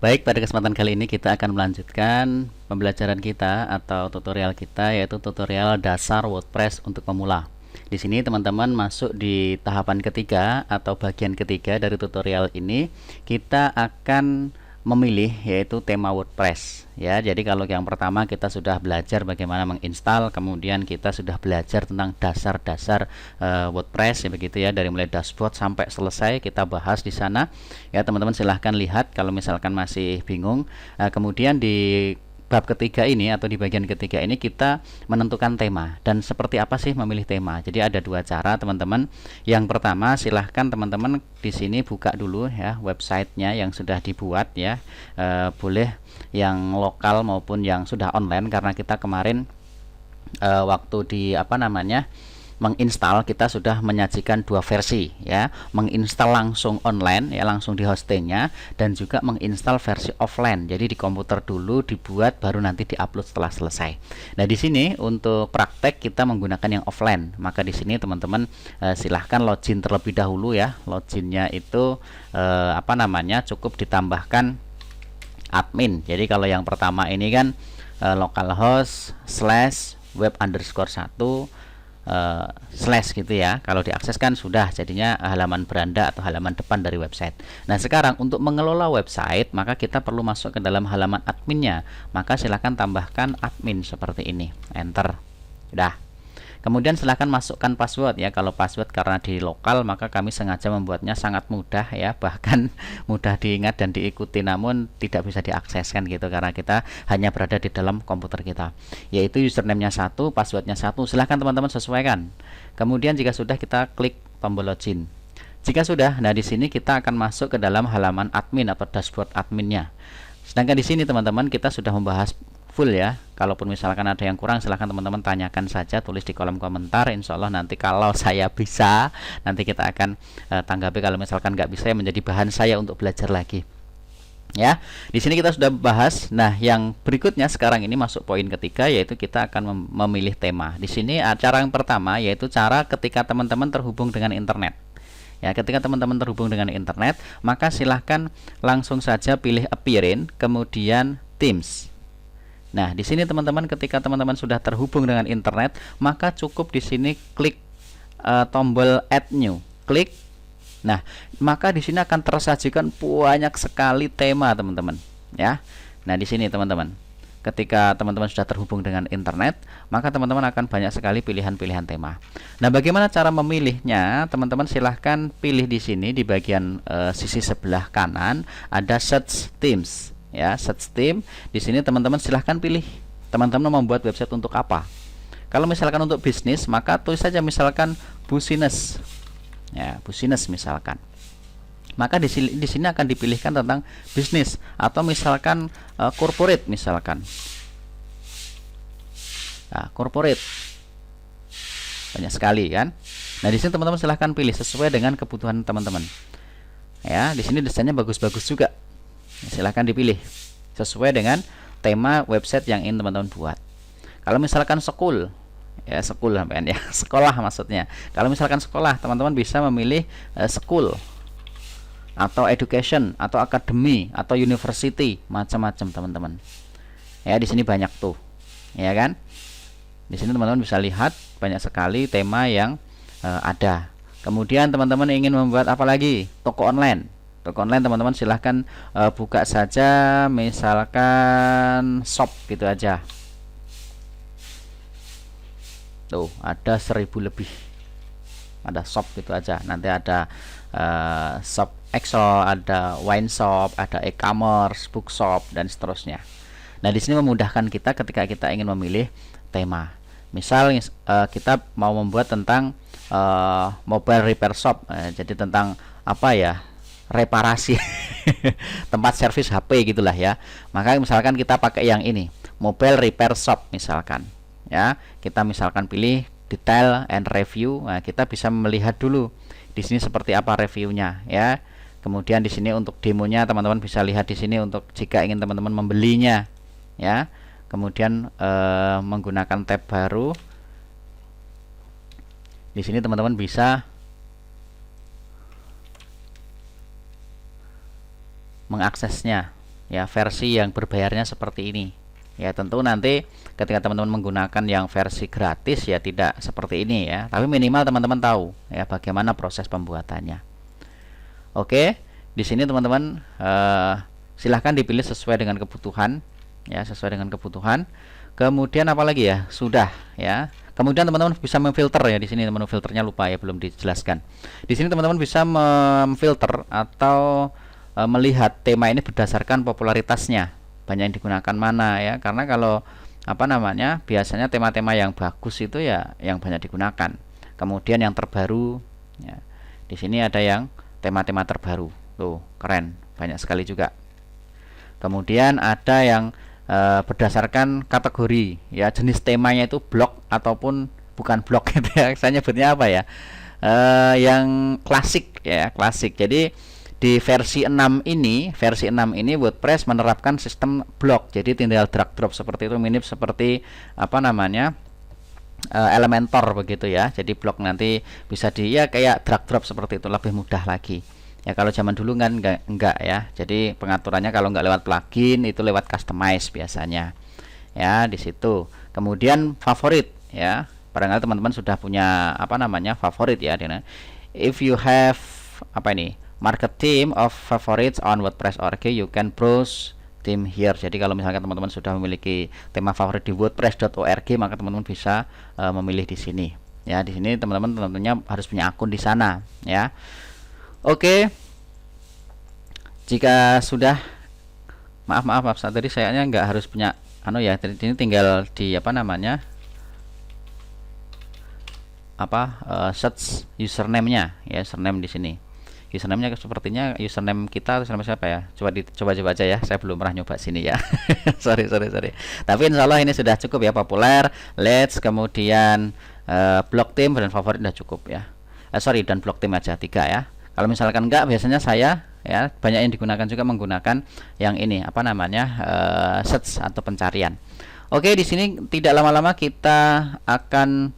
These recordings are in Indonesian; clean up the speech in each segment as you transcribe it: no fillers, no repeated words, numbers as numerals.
Baik, pada kesempatan kali ini kita akan melanjutkan pembelajaran kita atau tutorial kita, yaitu tutorial dasar WordPress untuk pemula. Di sini teman-teman masuk di tahapan ketiga atau bagian ketiga dari tutorial ini. Kita akan memilih yaitu tema WordPress ya. Jadi kalau yang pertama kita sudah belajar bagaimana menginstal, kemudian kita sudah belajar tentang dasar-dasar WordPress ya, begitu ya, dari mulai dashboard sampai selesai kita bahas di sana ya. Teman-teman silahkan lihat kalau misalkan masih bingung. Kemudian di bab ketiga ini atau di bagian ketiga ini kita menentukan tema dan seperti apa sih memilih tema. Jadi ada dua cara teman-teman. Yang pertama, silahkan teman-teman di sini buka dulu ya websitenya yang sudah dibuat ya. Boleh yang lokal maupun yang sudah online, karena kita kemarin waktu di menginstal kita sudah menyajikan dua versi ya, menginstal langsung online ya, langsung di hostingnya, dan juga menginstal versi offline. Jadi di komputer dulu dibuat, baru nanti diupload setelah selesai. Nah di sini untuk praktek kita menggunakan yang offline. Maka di sini teman-teman silahkan login terlebih dahulu ya. Loginnya itu cukup ditambahkan admin. Jadi kalau yang pertama ini kan localhost /web_1 slash gitu ya. Kalau diakses kan sudah jadinya halaman beranda atau halaman depan dari website. Nah sekarang untuk mengelola website, maka kita perlu masuk ke dalam halaman adminnya. Maka silahkan tambahkan admin seperti ini, enter. Udah. Kemudian silahkan masukkan password ya. Kalau password karena di lokal, maka kami sengaja membuatnya sangat mudah ya, bahkan mudah diingat dan diikuti, namun tidak bisa diakseskan gitu karena kita hanya berada di dalam komputer kita. Yaitu username-nya 1, passwordnya 1. Silahkan teman-teman sesuaikan. Kemudian jika sudah, kita klik tombol login. Jika sudah, nah di sini kita akan masuk ke dalam halaman admin atau dashboard adminnya. Sedangkan di sini teman-teman kita sudah membahas full ya. Kalaupun misalkan ada yang kurang, silahkan teman-teman tanyakan saja, tulis di kolom komentar. Insya Allah nanti kalau saya bisa, nanti kita akan tanggapi. Kalau misalkan nggak bisa, ya menjadi bahan saya untuk belajar lagi ya. Di sini kita sudah bahas. Nah yang berikutnya sekarang ini masuk poin ketiga, yaitu kita akan memilih tema. Di sini cara yang pertama yaitu cara ketika teman-teman terhubung dengan internet ya. Ketika teman-teman terhubung dengan internet, maka silahkan langsung saja pilih appearance, kemudian themes. Nah, di sini teman-teman ketika teman-teman sudah terhubung dengan internet, maka cukup di sini klik tombol add new, klik. Nah, maka di sini akan tersajikan banyak sekali tema teman-teman, ya. Nah, di sini teman-teman, ketika teman-teman sudah terhubung dengan internet, maka teman-teman akan banyak sekali pilihan-pilihan tema. Nah, bagaimana cara memilihnya? Teman-teman silahkan pilih di sini di bagian sisi sebelah kanan ada search themes. Ya, search theme. Di sini teman-teman silahkan pilih teman-teman membuat website untuk apa. Kalau misalkan untuk bisnis, maka tulis saja misalkan business ya, business misalkan. Maka di sini akan dipilihkan tentang bisnis, atau misalkan corporate misalkan. Nah, corporate banyak sekali kan. Nah di sini teman-teman silahkan pilih sesuai dengan kebutuhan teman-teman ya. Di sini desainnya bagus-bagus juga, silahkan dipilih sesuai dengan tema website yang ingin teman-teman buat. Kalau misalkan school ya, school ya, sekolah maksudnya. Kalau misalkan sekolah, teman-teman bisa memilih school atau education atau academy atau university, macam-macam teman-teman ya. Di sini banyak tuh ya kan. Di sini teman-teman bisa lihat banyak sekali tema yang ada. Kemudian teman-teman ingin membuat apa lagi? Toko online. Toko online teman-teman silahkan buka saja misalkan shop gitu aja. Tuh ada 1000 lebih, ada shop gitu aja. Nanti ada shop Excel, ada wine shop, ada e-commerce, bookshop, dan seterusnya. Nah di sini memudahkan kita ketika kita ingin memilih tema. Misal kita mau membuat tentang mobile repair shop, jadi tentang apa ya, reparasi tempat servis HP gitulah ya. Maka misalkan kita pakai yang ini, mobile repair shop misalkan ya. Kita misalkan pilih detail and review. Nah, kita bisa melihat dulu di sini seperti apa reviewnya ya. Kemudian di sini untuk demonya teman-teman bisa lihat di sini untuk jika ingin teman-teman membelinya ya. Kemudian menggunakan tab baru. Di sini teman-teman bisa mengaksesnya ya versi yang berbayarnya seperti ini. Ya tentu nanti ketika teman-teman menggunakan yang versi gratis ya tidak seperti ini ya, tapi minimal teman-teman tahu ya bagaimana proses pembuatannya. Oke, di sini teman-teman silahkan dipilih sesuai dengan kebutuhan ya, sesuai dengan kebutuhan. Kemudian apalagi ya, sudah ya. Kemudian teman-teman bisa memfilter ya, di sini teman-teman filternya lupa ya, belum dijelaskan. Di sini teman-teman bisa memfilter atau melihat tema ini berdasarkan popularitasnya, banyak yang digunakan mana ya, karena kalau apa namanya, biasanya tema-tema yang bagus itu ya yang banyak digunakan. Kemudian yang terbaru ya, di sini ada yang tema-tema terbaru tuh, keren, banyak sekali juga. Kemudian ada yang berdasarkan kategori ya, jenis temanya itu blog ataupun bukan blog gitu ya, saya nyebutnya apa ya, yang klasik ya, klasik. Jadi di versi 6 ini, WordPress menerapkan sistem blog, jadi tinggal drag drop seperti itu, mirip seperti apa namanya, Elementor begitu ya. Jadi blog nanti bisa di ya kayak drag drop seperti itu, lebih mudah lagi ya. Kalau zaman dulu kan enggak ya, jadi pengaturannya kalau enggak lewat plugin itu lewat customize biasanya ya di situ. Kemudian favorit ya, barangkali teman-teman sudah punya apa namanya favorit ya. If you have apa ini, market theme of favorites on WordPress.org, you can browse theme here. Jadi kalau misalkan teman-teman sudah memiliki tema favorit di WordPress.org, maka teman-teman bisa memilih di sini ya. Di sini teman-teman tentunya harus punya akun di sana ya. Oke, jika sudah, maaf saat tadi sayanya nggak harus punya ya, ini tinggal di apa namanya, search username-nya ya, username di sini. Username-nya sepertinya username kita, username siapa ya? Coba aja ya, saya belum pernah nyoba sini ya. sorry. Tapi insya Allah ini sudah cukup ya, populer, let's, kemudian blog theme dan favorit sudah cukup ya. Dan blog theme aja 3 ya. Kalau misalkan enggak, biasanya saya ya banyak yang digunakan juga menggunakan yang ini apa namanya, search atau pencarian. Oke, di sini tidak lama-lama kita akan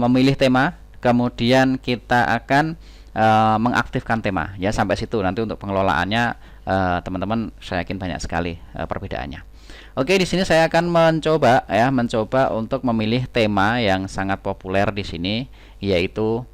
memilih tema, kemudian kita akan mengaktifkan tema ya. Sampai situ nanti untuk pengelolaannya teman-teman saya yakin banyak sekali perbedaannya. Oke, di sini saya akan mencoba untuk memilih tema yang sangat populer di sini, yaitu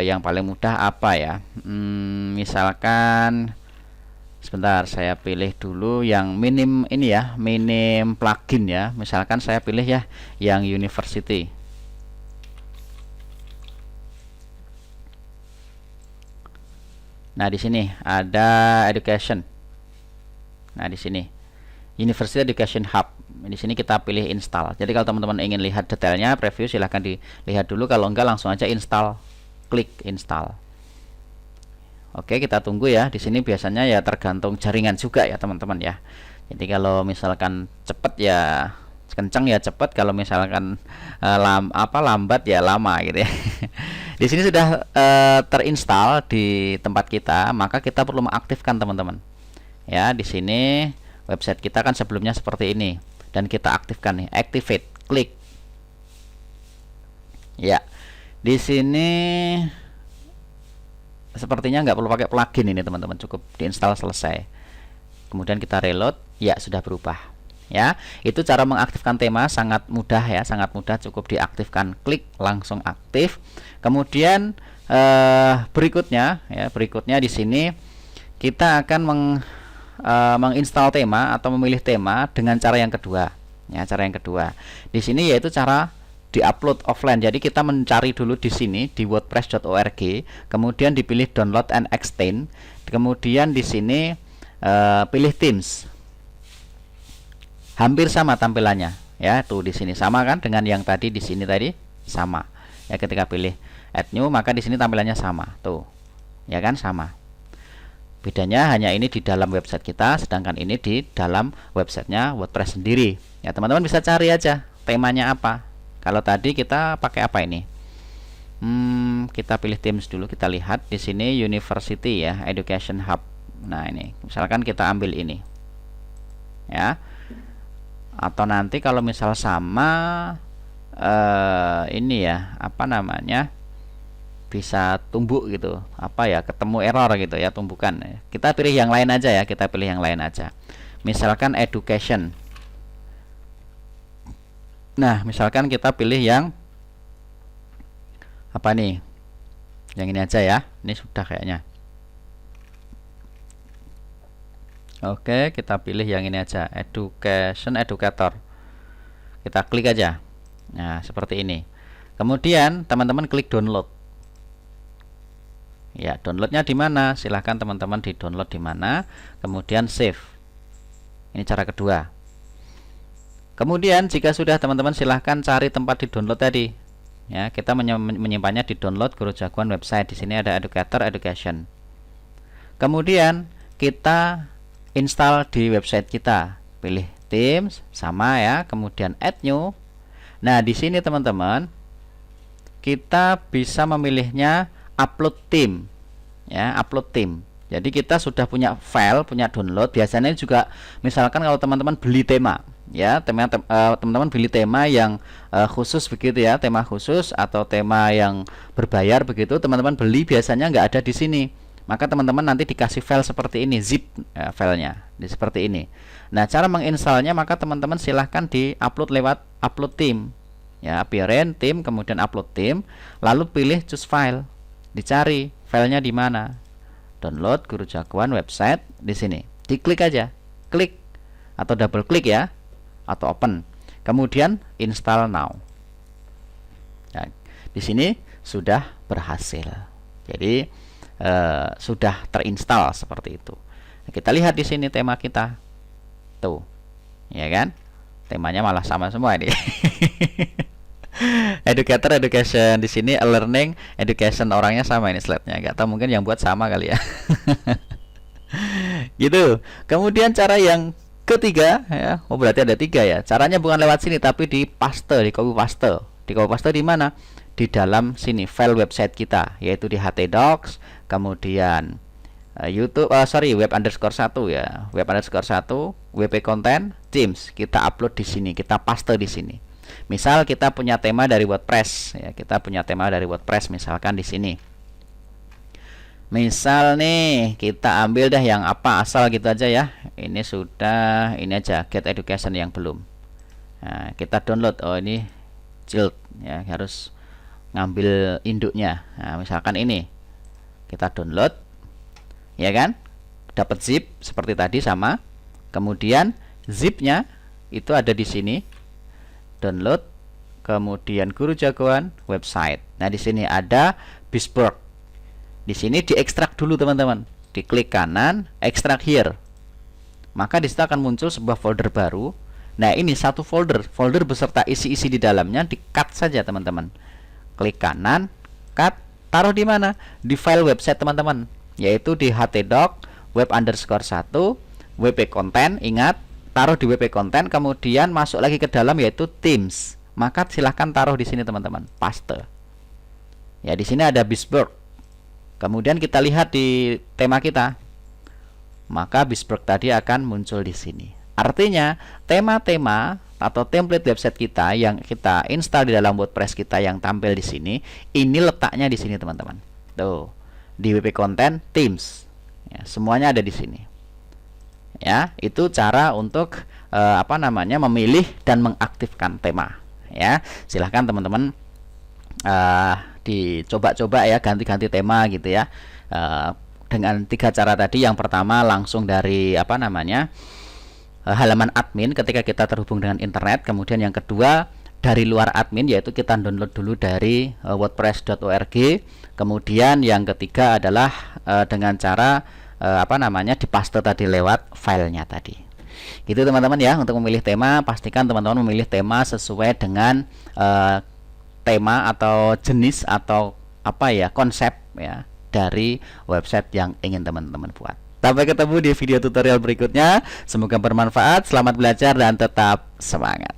yang paling mudah apa ya, misalkan sebentar saya pilih dulu yang minim ini ya, minim plugin ya. Misalkan saya pilih ya yang university. Nah, di sini ada education. Nah, di sini University Education Hub. Di sini kita pilih install. Jadi kalau teman-teman ingin lihat detailnya, preview, silahkan dilihat dulu. Kalau enggak, langsung aja install. Klik install. Oke, kita tunggu ya. Di sini biasanya ya tergantung jaringan juga ya teman-teman ya. Jadi kalau misalkan cepet ya kencang ya cepet, kalau misalkan lambat ya lama gitu ya. Di sini sudah terinstall di tempat kita, maka kita perlu mengaktifkan teman-teman. Ya, di sini website kita kan sebelumnya seperti ini, dan kita aktifkan nih, activate, klik. Ya. Di sini sepertinya nggak perlu pakai plugin ini teman-teman, cukup diinstal selesai. Kemudian kita reload, ya sudah berubah. Ya, itu cara mengaktifkan tema, sangat mudah ya, sangat mudah, cukup diaktifkan, klik langsung aktif. Kemudian berikutnya di sini kita akan menginstal tema atau memilih tema dengan cara yang kedua. Ya, cara yang kedua di sini yaitu cara diupload offline. Jadi kita mencari dulu di sini di wordpress.org, kemudian dipilih download and extend, kemudian di sini pilih themes. Hampir sama tampilannya ya, tuh di sini sama kan dengan yang tadi, di sini tadi sama ya. Ketika pilih add new, maka di sini tampilannya sama tuh ya kan, sama. Bedanya hanya ini di dalam website kita, sedangkan ini di dalam websitenya WordPress sendiri ya. Teman-teman bisa cari aja temanya apa. Kalau tadi kita pakai apa ini, kita pilih themes dulu, kita lihat di sini University ya, Education Hub. Nah, ini misalkan kita ambil ini ya, atau nanti kalau misal sama ini ya, apa namanya, bisa tumbuk gitu, apa ya, ketemu error gitu ya, tumbukan. Kita pilih yang lain aja ya, kita pilih yang lain aja. misalkan education. Nah, misalkan kita pilih yang apa nih? Yang ini aja ya. Ini sudah kayaknya. Oke, kita pilih yang ini aja, education educator. Kita klik aja. Nah, seperti ini. Kemudian teman-teman klik download. Ya, downloadnya di mana? Silahkan teman-teman di download di mana. Kemudian save. Ini cara kedua. Kemudian jika sudah, teman-teman silahkan cari tempat di download tadi. Ya, kita menyimpannya di download Guru Jagoan website. Di sini ada educator education. Kemudian kita install di website kita. Pilih themes sama ya, kemudian add new. Nah, di sini teman-teman kita bisa memilihnya upload theme. Ya, upload theme. Jadi kita sudah punya file, punya download. Biasanya juga misalkan kalau teman-teman beli tema, ya, teman-teman beli tema yang khusus begitu ya, tema khusus atau tema yang berbayar begitu, teman-teman beli biasanya nggak ada di sini. Maka teman-teman nanti dikasih file seperti ini, zip ya, filenya seperti ini. Nah, cara menginstalnya maka teman-teman silahkan di-upload lewat upload theme. Ya, parent theme, kemudian upload theme, lalu pilih choose file. Dicari filenya di mana. Download Guru Jagoan website di sini. Diklik aja. Klik atau double klik ya, atau open. Kemudian install now. Nah, di sini sudah berhasil. Jadi sudah terinstall seperti itu. Nah, kita lihat di sini tema kita. Tuh. Ya kan? Temanya malah sama semua ini. Educator education, di sini learning education, orangnya sama ini slide-nya. Gak tahu, mungkin yang buat sama kali ya. Gitu. Kemudian cara yang ketiga ya. Oh, berarti ada 3 ya. Caranya bukan lewat sini tapi di paste, di copy paste. Di copy paste di mana? Di dalam sini file website kita, yaitu di htdocs, kemudian YouTube web_1 ya, web_1 wp content themes, kita upload di sini, kita paste di sini. Misal kita punya tema dari WordPress ya, kita punya tema dari WordPress misalkan di sini. Misal nih kita ambil dah yang apa, asal gitu aja ya. Ini sudah, ini aja get education yang belum. Nah, kita download. Oh, ini child ya, harus ngambil induknya. Nah, misalkan ini kita download ya kan, dapat zip seperti tadi sama. Kemudian zipnya itu ada di sini, download, kemudian Guru Jagoan website. Nah, di sini ada Bisberg. Di sini diekstrak dulu teman-teman, diklik kanan, ekstrak here. Maka di situ akan muncul sebuah folder baru. Nah, ini satu folder beserta isi-isi di dalamnya, di-cut saja teman-teman. Klik kanan, cut, taruh di mana? Di file website teman-teman, yaitu di htdoc web_1 wp content. Ingat, taruh di wp content, kemudian masuk lagi ke dalam yaitu themes. Maka silahkan taruh di sini teman-teman, paste. Ya, di sini ada Bisberg. Kemudian kita lihat di tema kita, maka Bisberg tadi akan muncul di sini. Artinya tema-tema atau template website kita yang kita install di dalam WordPress kita yang tampil di sini, ini letaknya di sini teman-teman. Tuh, di wp content themes. Ya, semuanya ada di sini. Ya, itu cara untuk memilih dan mengaktifkan tema. Ya, silahkan teman-teman dicoba-coba ya, ganti-ganti tema gitu ya. Dengan 3 cara tadi. Yang pertama langsung dari halaman admin ketika kita terhubung dengan internet. Kemudian yang kedua dari luar admin, yaitu kita download dulu dari wordpress.org. Kemudian yang ketiga adalah dengan cara dipaste tadi lewat filenya tadi. Gitu teman-teman ya. Untuk memilih tema, pastikan teman-teman memilih tema sesuai dengan tema atau jenis atau konsep ya dari website yang ingin teman-teman buat. Sampai ketemu di video tutorial berikutnya. Semoga bermanfaat. Selamat belajar dan tetap semangat.